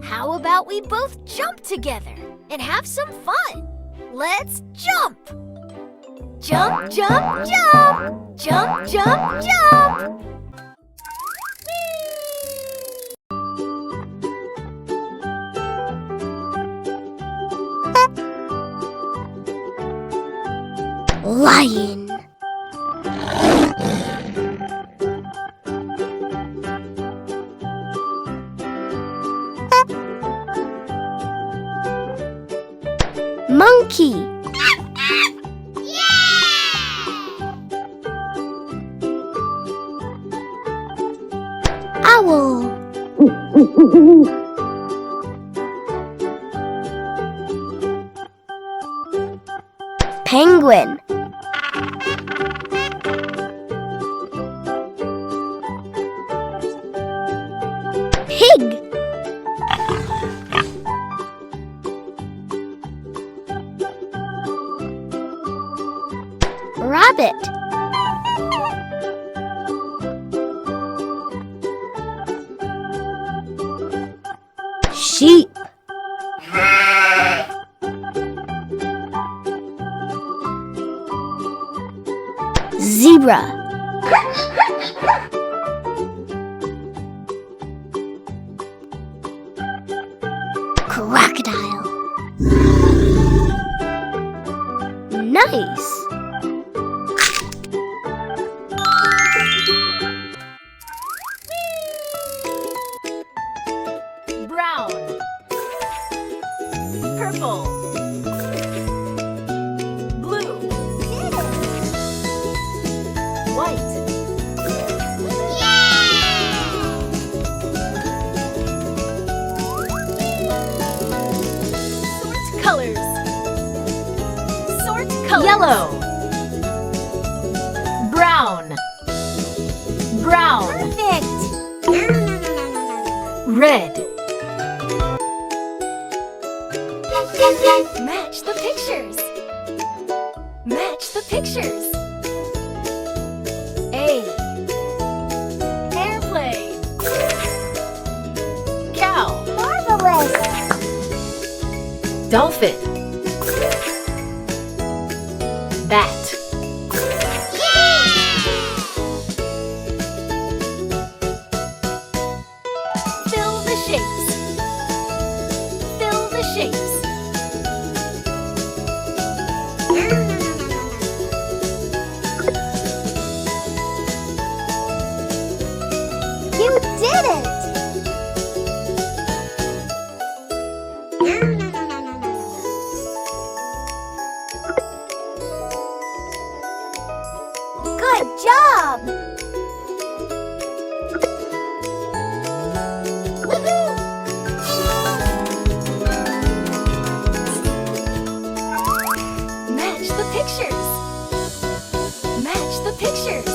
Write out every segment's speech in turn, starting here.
How about we both jump together and have some fun? Let's jump! Jump, jump, jump! Jump, jump, jump! Lion. Monkey. Owl. Penguin. Pig. Rabbit. Sheep. Zebra. Crocodile. Nice. Brown. Purple. Blue. White. Sort colors. Sort colors. Yellow. Brown. Brown. Perfect. Red. Match the pictures. Match the pictures. A. Airplane. Cow. Marvelous. Dolphin. Bat. Fill the shapes. Fill the shapes. You did it! Good job! Woohoo! Match the pictures. Match the pictures.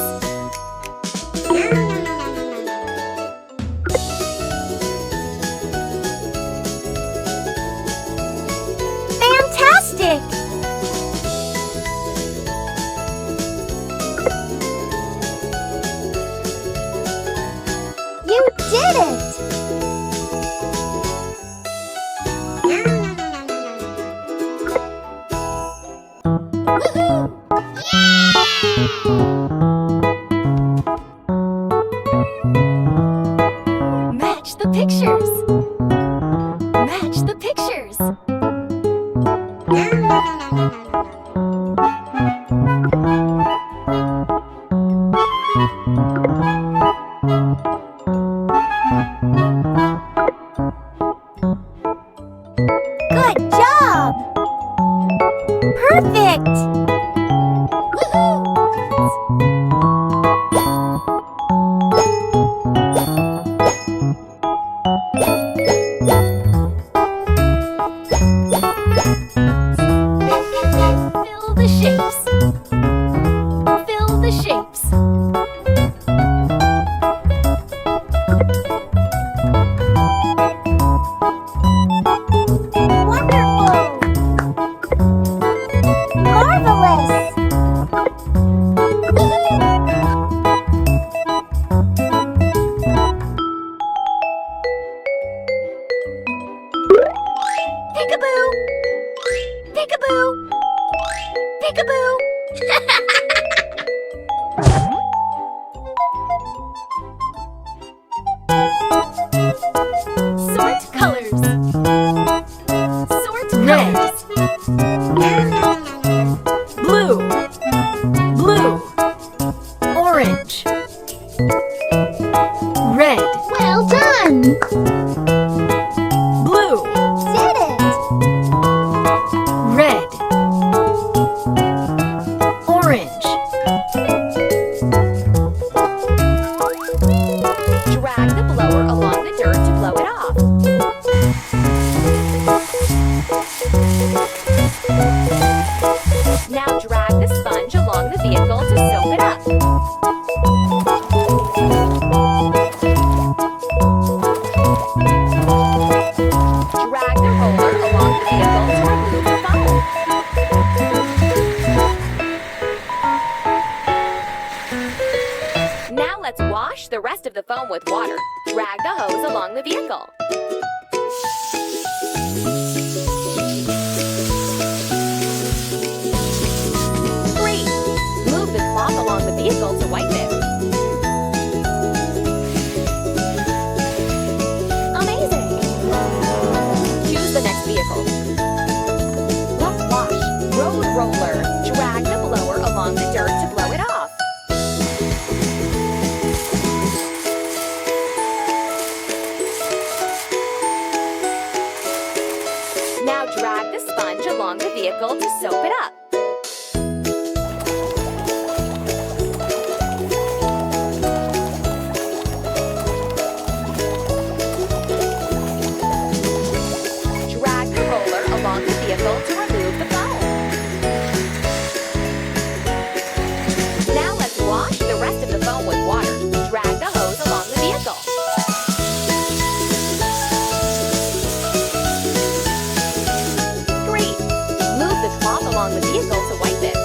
Fantastic! You did it! Woohoo! Match the pictures. Match the pictures. Good job! Perfect! Woohoo! Peekaboo! Peekaboo! Peekaboo! Sort colors. Sort colors. Blue. Blue. Orange. Red. Well done! Blue. Did it! Red. Orange. Drag the blower along the dirt to blow it off. Now drag the sponge along the vehicle to soap it up. Drag the roller along the vehicle to remove the foam. Now let's wash the rest of the foam with water. Drag the hose along the vehicle. Great! Move the cloth along the vehicle to wipe it. Amazing! Choose the next vehicle. Let's wash. Road roller. Drag the blower along the dirt to blow it off. Now drag the sponge along the vehicle to soap it up. Drag the roller along the vehicle to remove the foam. Now let's wash the rest of the foam with water. Drag the hose along the vehicle. Great! Move the cloth along the vehicle to wipe it.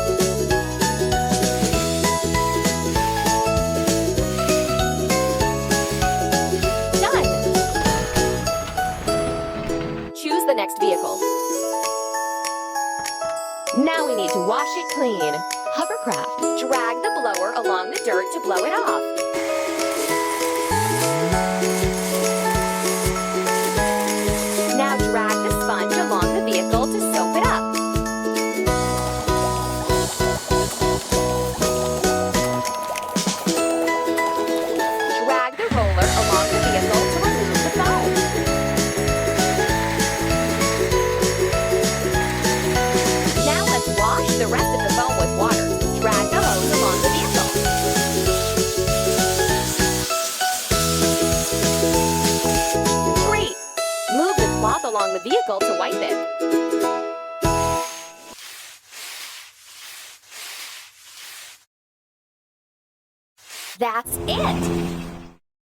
Done! Choose the next vehicle. Now we need to wash it clean. Hovercraft. Drag the blower along the dirt to blow it off. Now drag the sponge along the vehicle to soap it up. Drag the roller along the vehicle to remove the foam. Now let's wash the rest of the foam with water. Drag the hose along the vehicle. Great! Move the cloth along the vehicle to wipe it. That's it!